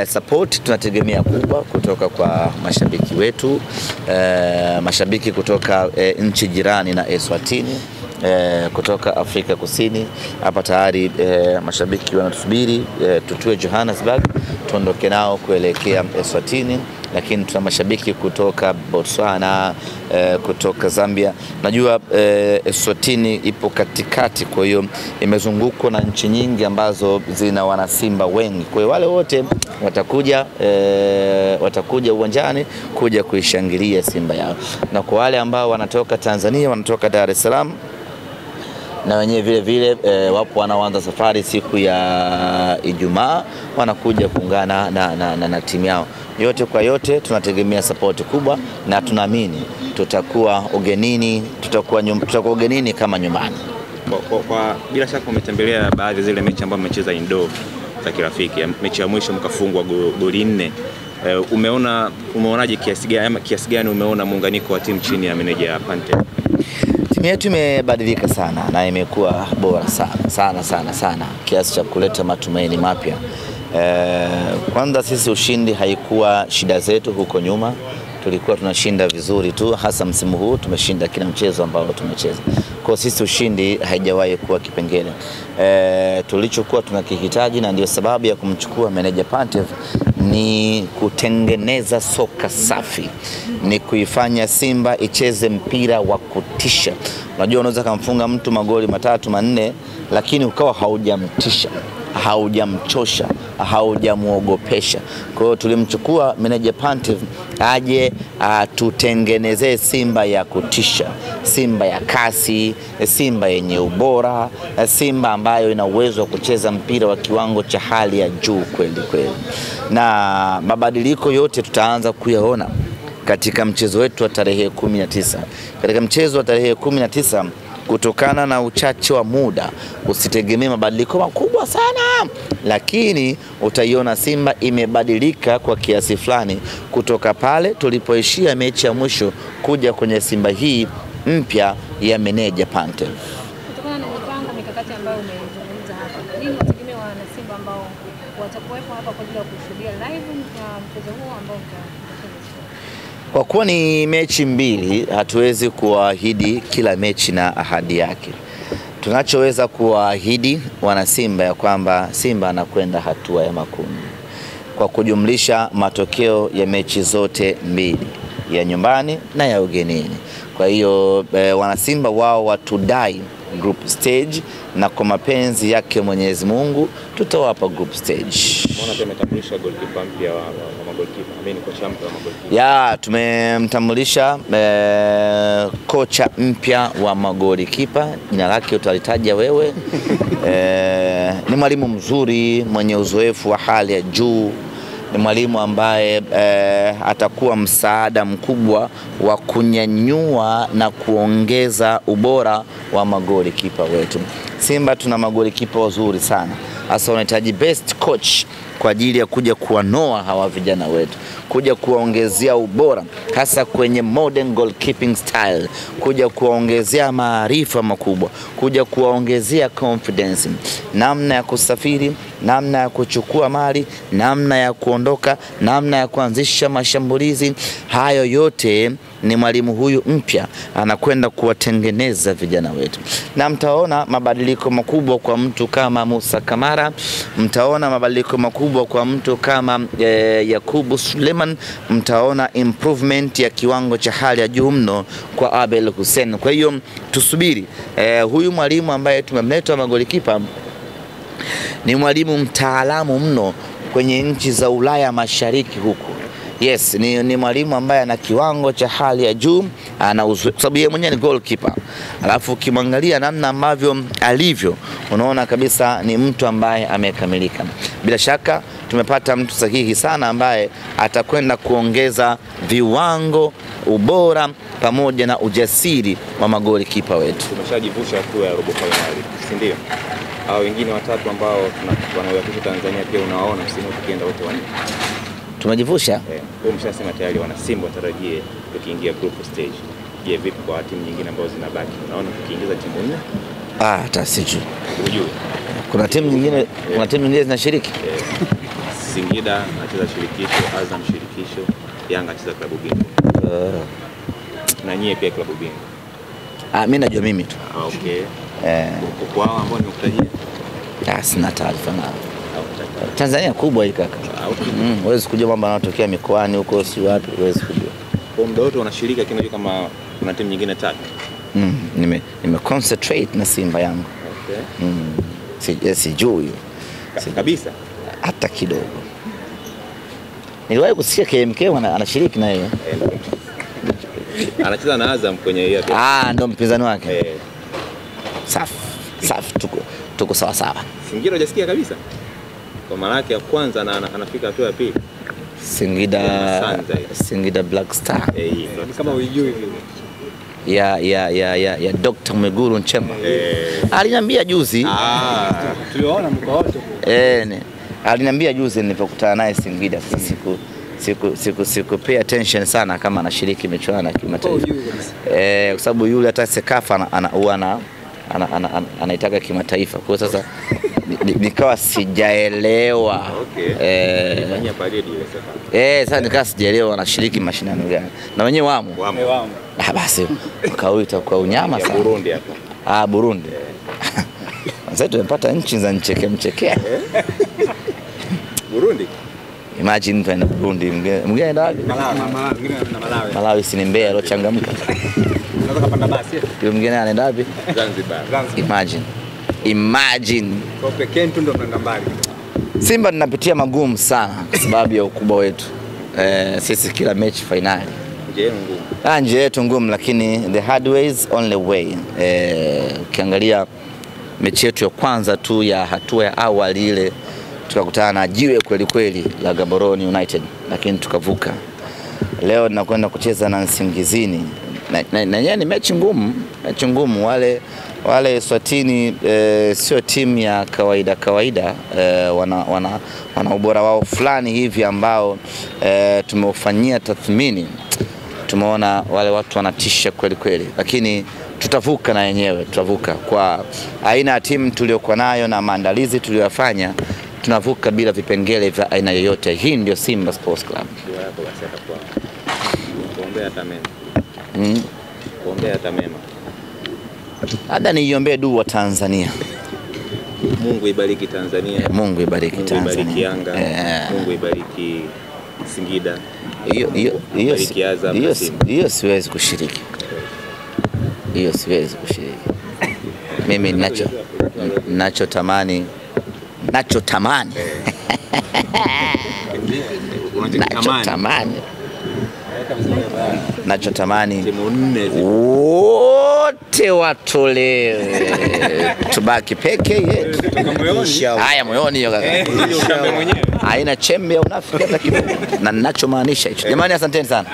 Support tunategemea kubwa kutoka kwa mashabiki wetu, mashabiki kutoka nchi jirani na Eswatini, kutoka Afrika Kusini. Hapa tayari mashabiki wanatusubiri tutue Johannesburg tuondoke nao kuelekea Eswatini, lakini tuna mashabiki kutoka Botswana, kutoka Zambia. Najua Eswatini ipo katikati, kwa hiyo imezungukwa na nchi nyingi ambazo zina wanasimba wengi. Kwa hiyo wale wote watakuja uwanjani kuja kuishangilia Simba yao. Na kwa wale ambao wanatoka Tanzania, wanatoka Dar es Salaam, na wenyewe vile vile wapo wanaoanza safari siku ya Ijumaa, wanakuja kuungana na timu yao. Yote kwa yote tunategemea support kubwa, na tunaamini tutakuwa ugenini kama nyumbani. Kwa bila shaka umetembelea baadhi zile mechi ambazo mmecheza indoor za kirafiki. Mechi ya mwisho mkafungwa goli 4. Umeonaje kiasi gani umeona muunganiko wa timu chini ya meneja Pantev? Timu yetu imebadilika sana na imekuwa bora sana kiasi cha kuleta matumaini mapya. Kwanza sisi ushindi haikuwa shida zetu huko nyuma. Tulikuwa tunashinda vizuri tu, hasa msimu huu tumeshinda kila mchezo ambao tumecheza. Kwa sisi ushindi haijawahi kuwa kipengele. Tulichokuwa tunakihitaji, na ndio sababu ya kumchukua meneja Pantev, ni kutengeneza soka safi, ni kuifanya Simba icheze mpira wa kutisha. Unajua unaweza kumfunga mtu magoli 3 4, lakini ukawa haujamtisha, haujamchosha, haujamuogopesha. Kwa hiyo tulimchukua meneja Pantev aje tutengenezee Simba ya kutisha, Simba ya kasi, Simba yenye ubora, Simba ambayo ina uwezo wa kucheza mpira wa kiwango cha hali ya juu kweli. Na mabadiliko yote tutaanza kuyaona katika mchezo wetu wa tarehe 19. Katika mchezo wa tarehe 19, kutokana na uchache wa muda, usitegemee mabadiliko makubwa sana, lakini utaiona Simba imebadilika kwa kiasi fulani kutoka pale tulipoishia mechi ya mwisho kuja kwenye Simba hii mpya ya meneja Pantev. Kutokana na mipango mikakati ambayo umezungumza hapa, nini wategemea wana Simba ambao watakuwepo hapa kwa ajili ya kushuhudia live na mchezo huu ambao kwa kuwa ni mechi mbili, hatuwezi kuahidi kila mechi na ahadi yake. Tunachoweza kuahidi wana Simba ya kwamba Simba anakwenda hatua ya makundi kwa kujumlisha matokeo ya mechi zote mbili, ya nyumbani na ya ugenini. Kwa hiyo wana Simba wao watudai group stage, na kwa mapenzi yake Mwenyezi Mungu tutawapa group stage. Mbona tumetambulisha goalkeeper mpya wa magolikipa? Ameni kocha mpya wa magolikipa. Ya, tumemtambulisha kocha mpya wa magolikipa. Jina lake utalitaja wewe. Ni mwalimu mzuri mwenye uzoefu wa hali ya juu. Ni mwalimu ambaye atakuwa msaada mkubwa wa kunyanyua na kuongeza ubora wa magolikipa wetu. Simba tuna magolikipa wazuri sana. Hasa unahitaji best coach kwa ajili ya kuja kuwanoa hawa vijana wetu, kuja kuwaongezea ubora hasa kwenye modern goalkeeping style, kuja kuwaongezea maarifa makubwa, kuja kuwaongezea confidence, namna ya kusafiri, namna ya kuchukua mali, namna ya kuondoka, namna ya kuanzisha mashambulizi. Hayo yote ni mwalimu huyu mpya anakwenda kuwatengeneza vijana wetu. Na mtaona mabadiliko makubwa kwa mtu kama Musa Kamara, mtaona mabadiliko makubwa kwa mtu kama Yakubu Suleiman, mtaona improvement ya kiwango cha hali ya juu mno kwa Abel Hussein. Kwa hiyo tusubiri. Huyu mwalimu ambaye tumemleta magolikipa ni mwalimu mtaalamu mno kwenye nchi za Ulaya Mashariki huku. Yes, ni mwalimu ambaye ana kiwango cha hali ya juu, ana sababu yeye mwenyewe ni goalkeeper. Alafu ukimwangalia namna ambavyo alivyo, unaona kabisa ni mtu ambaye amekamilika. Bila shaka tumepata mtu sahihi sana ambaye atakwenda kuongeza viwango, ubora pamoja na ujasiri wa magolikipa wetu. Tumeshajivusha hatua ya robo finali, si ndio? Hao wengine watatu ambao tunawakilisha Tanzania pia unawaona msimu ukienda wote wanne. Tumejivusha? Wao mshasema tayari wana Simba watarajie tukiingia group stage. Je, vipi kwa timu nyingine ambazo zinabaki? Unaona tukiingiza timu 4? Hata sijui. Unajua. Kuna timu nyingine zinashiriki? Singida anacheza shirikisho, Azam shirikisho, Yanga anacheza klabu bingwa. Na nyie pia klabu bingwa. Mimi najua mimi tu. Okay. Kwa hao ambao nimekutajia? Sina taarifa nao. Tanzania kubwa hii kaka. Huwezi kujua mambo yanayotokea mikoani huko si wapi, huwezi kujua. Kwa muda wote unashirika kinajua kama kuna timu nyingine tatu. Nime concentrate na Simba yangu. Okay. Sijui kabisa hata kidogo. Niliwahi kusikia KMK anashiriki na yeye. Anacheza na Azam kwenye hiyo. Ndo mpinzani wake. Safi. Tuko sawa sawa. Singida hujasikia kabisa. Kwa mara yake ya kwanza na anafika hatua ya pili. Singida Black Star. Kama unijui hivi. Ya Dr. Mwigulu Nchemba. Aliniambia juzi. Tuliona mko wote. Aliniambia juzi nilipokutana naye Singida. Siku pay attention sana kama anashiriki michuano ya kimataifa. Kwa sababu yule hata Sekafa anaitaka kimataifa. Kwa sasa nikawa sijaelewa. Fanya parade ile Sekafa. Sasa nikawa sijaelewa anashiriki mashindano gani. Na wenyewe wamo. Basi wakauita kwa unyama sana. Burundi hapa. Burundi. Sasa tumepata nchi za mchekea. Burundi. Imagine tuende Burundi, mwingine anaenda wapi? Malawi si ni Mbeya alochangamka. Unaweza kupanda basi. Yule mwingine anaenda wapi? Zanzibar. Imagine. Kwa pekee tu ndo tunaenda mbali. Simba tunapitia magumu sana kwa sababu ya ukubwa wetu. Sisi kila mechi finali. Nje yetu ngumu, lakini the hard way is only way. Ukiangalia mechi yetu ya kwanza tu ya hatua ya awali ile tukakutana na jiwe kweli la Gaborone United, lakini tukavuka. Leo tunakwenda kucheza na Nsingizini. Na yeye ni mechi ngumu. Wale Swatini sio timu ya kawaida. Wana ubora wao fulani hivi ambao tumeufanyia tathmini. Tumeona wale watu wanatisha kweli, lakini tutavuka na yenyewe, tutavuka kwa aina ya timu tuliokuwa nayo na maandalizi tuliyofanya. Tunavuka bila vipengele vya aina yoyote. Hii ndio Simba Sports Club. Kuombea tamema. Hata niiombee dua Tanzania. Mungu ibariki Tanzania. Mungu ibariki Tanzania. Mungu ibariki Yanga. Mungu ibariki Singida. Hiyo siwezi kushiriki. Mimi nachotamani timu nne wote watolewe, tubaki peke yetu. Haya moyoni hiyo kaka. Haina chembe ya unafiki hata kidogo. Na ninachomaanisha hicho. Jamani, asanteni sana.